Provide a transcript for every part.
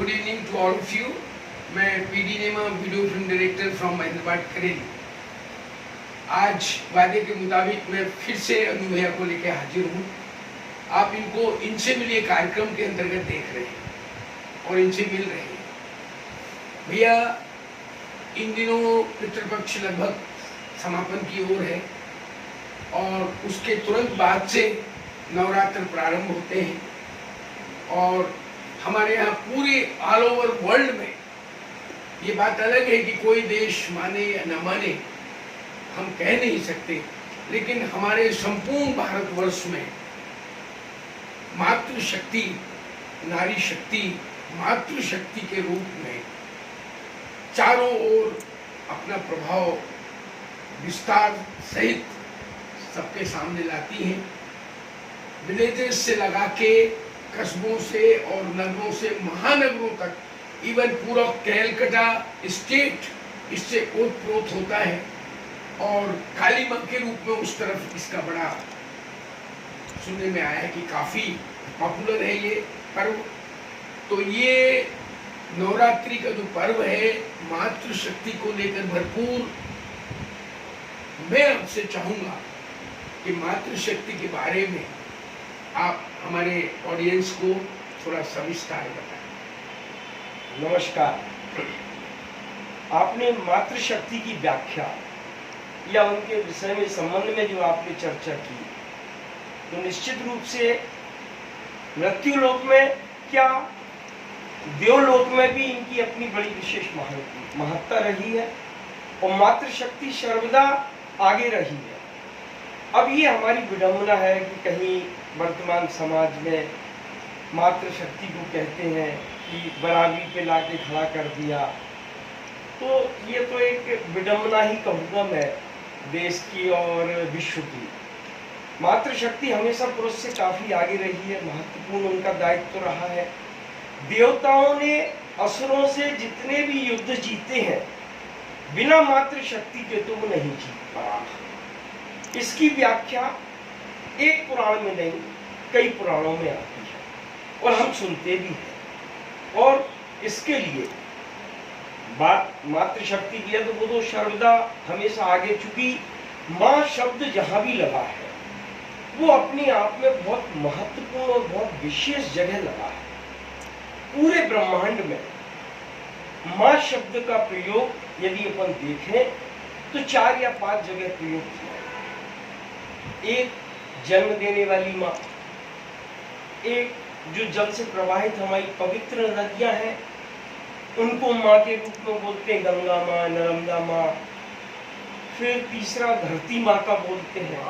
Good evening to all of you. मैं PD Nema video film director from Hyderabad Kareli. आज वादे के मुताबिक मैं फिर से अनु भैया को लेकर हाजिर हूँ। आप इनको इनसे मिलिए कार्यक्रम के अंतर्गत देख रहे हैं और इनसे मिल रहे हैं। भैया इन दिनों पितृपक्ष लगभग समापन की ओर है और उसके तुरंत बाद से नवरात्र प्रारंभ होते हैं और हमारे यहाँ पूरे ऑल ओवर वर्ल्ड में ये बात अलग है कि कोई देश माने या न माने, हम कह नहीं सकते, लेकिन हमारे संपूर्ण भारतवर्ष में मातृशक्ति, नारी शक्ति, मातृशक्ति के रूप में चारों ओर अपना प्रभाव विस्तार सहित सबके सामने लाती हैं। विलेजेस से लगा के कस्बों से और नगरों से महानगरों तक, इवन पूरा कैलकाटा स्टेट इससे ओतप्रोत होता है और काली मां के रूप में उस तरफ इसका बड़ा सुनने में आया है कि काफी पॉपुलर है ये पर्व। तो ये नवरात्रि का जो पर्व है मातृशक्ति को लेकर भरपूर। मैं आपसे चाहूंगा कि मातृशक्ति के बारे में आप हमारे ऑडियंस को थोड़ा सविस्तार बताएं। नमस्कार। आपने मातृशक्ति की व्याख्या या उनके विषय में संबंध में जो आपने चर्चा की, तो निश्चित रूप से मृत्युलोक में क्या देवलोक में भी इनकी अपनी बड़ी विशेष महत्ता रही है और मातृशक्ति सर्वदा आगे रही है। अब ये हमारी विडंबना है कि कहीं वर्तमान समाज में मातृशक्ति को कहते हैं कि बराबरी पे लाके खड़ा कर दिया, तो ये तो एक विडंबना ही कहूँगा मैं देश की और विश्व की। मातृशक्ति हमेशा पुरुष से काफी आगे रही है, महत्वपूर्ण उनका दायित्व तो रहा है। देवताओं ने असुरों से जितने भी युद्ध जीते हैं, बिना मातृशक्ति के तो वो नहीं जीत पाया। इसकी व्याख्या एक पुराण में नहीं, कई पुराणों में आती है और हम सुनते भी हैं। और इसके लिए बात मातृशक्ति की है तो वो तो सर्वदा हमेशा आगे, चूंकि माँ शब्द जहां भी लगा है वो अपने आप में बहुत महत्वपूर्ण और बहुत विशेष जगह लगा है। पूरे ब्रह्मांड में माँ शब्द का प्रयोग यदि अपन देखें तो 4 या 5 जगह प्रयोग किया है। एक जन्म देने वाली माँ, एक जो जल से प्रवाहित हमारी पवित्र नदियां हैं उनको माँ के रूप में बोलते हैं, गंगा माँ, नर्मदा माँ। फिर तीसरा धरती माँ का बोलते हैं,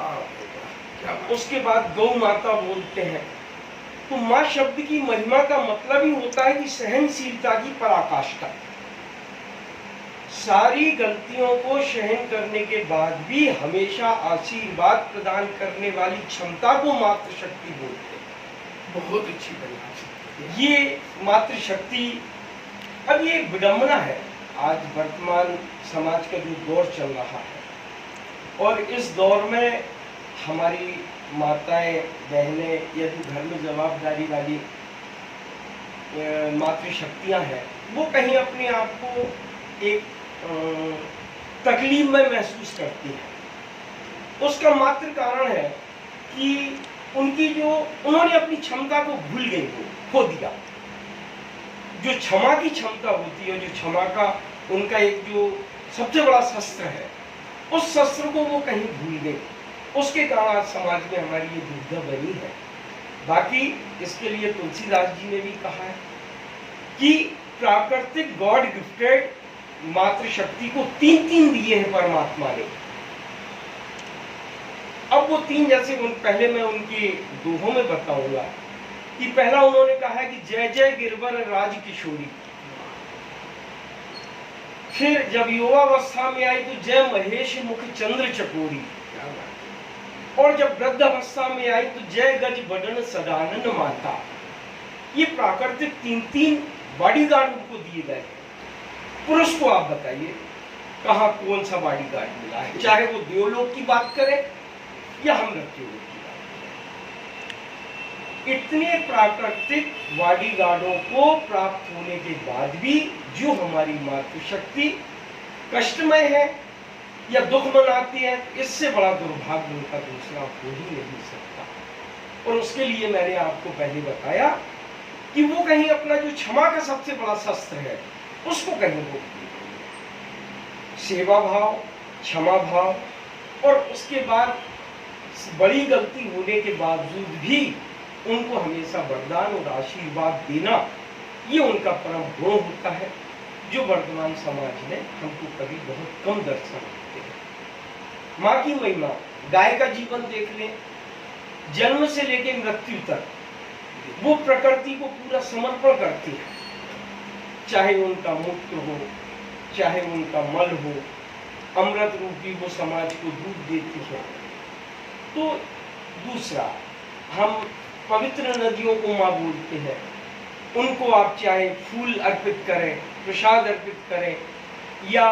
उसके बाद गौ माता बोलते हैं। तो माँ शब्द की महिमा का मतलब ही होता है कि सहनशीलता की पराकाष्ठा। सारी गलतियों को सहन करने के बाद भी हमेशा आशीर्वाद प्रदान करने वाली क्षमता को मातृशक्ति बोलते हैं। बहुत अच्छी परिभाषा। ये मातृशक्ति, अब ये विडंबना है आज वर्तमान समाज का जो दौर चल रहा है और इस दौर में हमारी माताएं बहनें यदि घर में जवाबदारी वाली मातृशक्तियां हैं, वो कहीं अपने आप को एक तकलीफ में महसूस करती है। उसका मात्र कारण है कि उन्होंने अपनी क्षमता को भूल गई, खो दिया। जो क्षमा की क्षमता होती है, जो क्षमा का उनका एक जो सबसे बड़ा शस्त्र है, उस शस्त्र को वो कहीं भूल गए। उसके कारण आज समाज में हमारी ये दुविधा बनी है। बाकी इसके लिए तुलसीदास जी ने भी कहा है कि प्राकृतिक गॉड गिफ्टेड मातृशक्ति को 3 दिए हैं परमात्मा ने। अब वो 3 जैसे पहले मैं उनकी दोहों में बताऊंगा कि पहला उन्होंने कहा है कि जय जय गिरवर राज किशोरी। फिर जब युवावस्था में आई तो जय महेश मुख चंद्र चकोरी। और जब वृद्ध अवस्था में आई तो जय गज बदन सदानंद माता। ये प्राकृतिक 3 बॉडीगार्ड उनको दिए गए। पुरुष को आप बताइए कहाँ कौन सा बॉडीगार्ड मिला है, चाहे वो देवलोक की बात करें या हम मृत्युलोक की बात करें। इतने प्राकृतिक बॉडीगार्डों को प्राप्त होने के बाद भी जो हमारी मातृशक्ति कष्टमय है या दुख मनाती है, इससे बड़ा दुर्भाग्य उनका दूसरा हो ही नहीं सकता। और उसके लिए मैंने आपको पहले बताया कि वो कहीं अपना जो क्षमा का सबसे बड़ा शस्त्र है उसको कहीं वो सेवा भाव, क्षमा भाव, और उसके बाद बड़ी गलती होने के बावजूद भी उनको हमेशा वरदान और आशीर्वाद देना, ये उनका परम गुण होता है, जो वर्तमान समाज में हमको कभी बहुत कम दर्शन होते हैं। माँ की महिमा, गाय का जीवन देख लें, जन्म से लेकर मृत्यु तक वो प्रकृति को पूरा समर्पण करती है, चाहे उनका मूत्र हो, चाहे उनका मल हो, अमृत रूपी वो समाज को दूध देती है। तो दूसरा, हम पवित्र नदियों को माँ बोलते हैं, उनको आप चाहे फूल अर्पित करें, प्रसाद अर्पित करें, या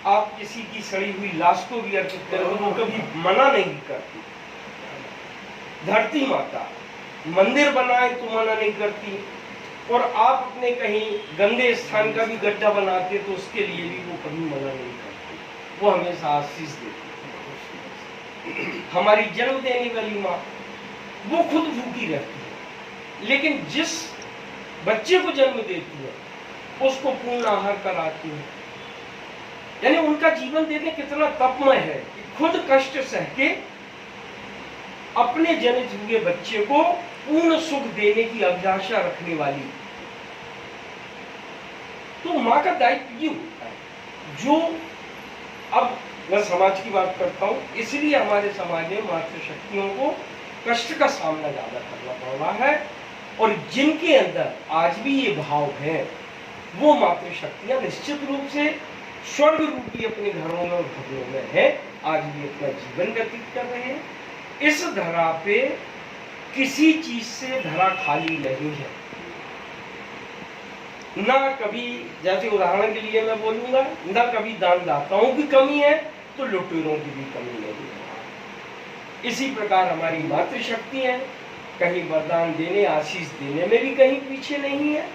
आप किसी की सड़ी हुई लाश को भी अर्पित करें, वो कभी मना नहीं करती। धरती माता मंदिर बनाए तो मना नहीं करती, और आप अपने कहीं गंदे स्थान का भी गड्ढा बनाते तो उसके लिए भी वो कभी मना नहीं करती, वो हमेशा आशीष देती। हमारी जन्म देने वाली माँ वो खुद भूखी रहती है, लेकिन जिस बच्चे को जन्म देती है उसको पूर्ण आहार कराती है। यानी उनका जीवन देने कितना तपमय है कि खुद कष्ट सह के अपने जनित हुए बच्चे को पूर्ण सुख देने की अभिलाषा रखने वाली। तो माँ का दायित्व ये होता है, जो अब मैं समाज की बात करता हूँ, इसलिए हमारे समाज में मातृशक्तियों को कष्ट का सामना ज्यादा करना पड़ रहा है, और जिनके अंदर आज भी ये भाव है वो मातृशक्तियां निश्चित रूप से स्वर्ग रूपी अपने घरों में और भवनों में है, आज भी अपना जीवन व्यतीत कर रहे हैं। इस धरा पे किसी चीज से धरा खाली नहीं है, ना कभी, जैसे उदाहरण के लिए मैं बोलूंगा, ना कभी दानदाताओं की कमी है तो लुटेरों की भी कमी नहीं है। इसी प्रकार हमारी मातृशक्ति है, कहीं वरदान देने, आशीष देने में भी कहीं पीछे नहीं है,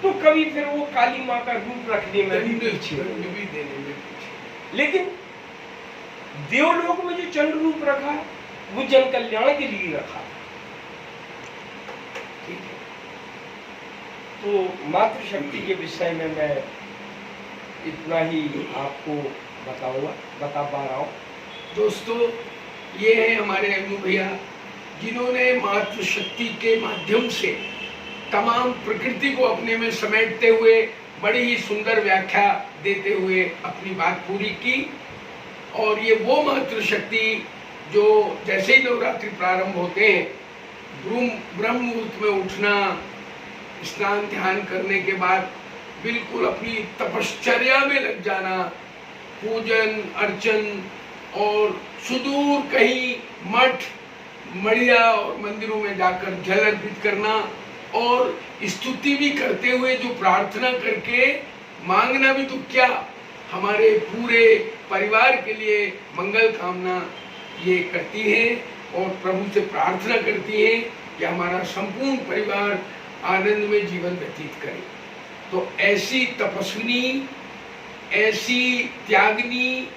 तो कभी फिर वो काली माँ का रूप रखने में भी पीछे नहीं। लेकिन देवलोक में जो चंड रूप रखा है वो जन कल्याण के लिए रखा है। ठीक है, तो मातृशक्ति के विषय में मैं इतना ही आपको बता पा रहा हूँ। दोस्तों, ये है हमारे अनु भैया, जिन्होंने मातृशक्ति के माध्यम से तमाम प्रकृति को अपने में समेटते हुए बड़ी ही सुंदर व्याख्या देते हुए अपनी बात पूरी की। और ये वो मातृशक्ति जो जैसे ही नवरात्रि प्रारंभ होते हैं, ब्रह्म मुहूर्त में उठना, स्नान ध्यान करने के बाद बिल्कुल अपनी तपश्चर्या में लग जाना, पूजन अर्चन और सुदूर कहीं मठ मढ़िया और मंदिरों में जाकर जल अर्पित करना, और स्तुति भी करते हुए जो प्रार्थना करके मांगना भी तो क्या, हमारे पूरे परिवार के लिए मंगल कामना ये करती है और प्रभु से प्रार्थना करती है कि हमारा संपूर्ण परिवार आनंद में जीवन व्यतीत करे। तो ऐसी तपस्विनी, ऐसी त्यागनी,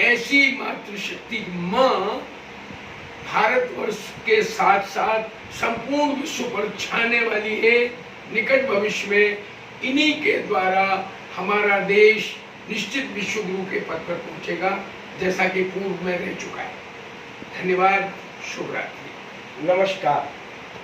ऐसी मातृशक्ति माँ भारतवर्ष के साथ साथ संपूर्ण विश्व पर छाने वाली है। निकट भविष्य में इन्हीं के द्वारा हमारा देश निश्चित विश्व गुरु के पद पर पहुंचेगा, जैसा कि पूर्व में रह चुका है। धन्यवाद, शुभ रात्रि, नमस्कार।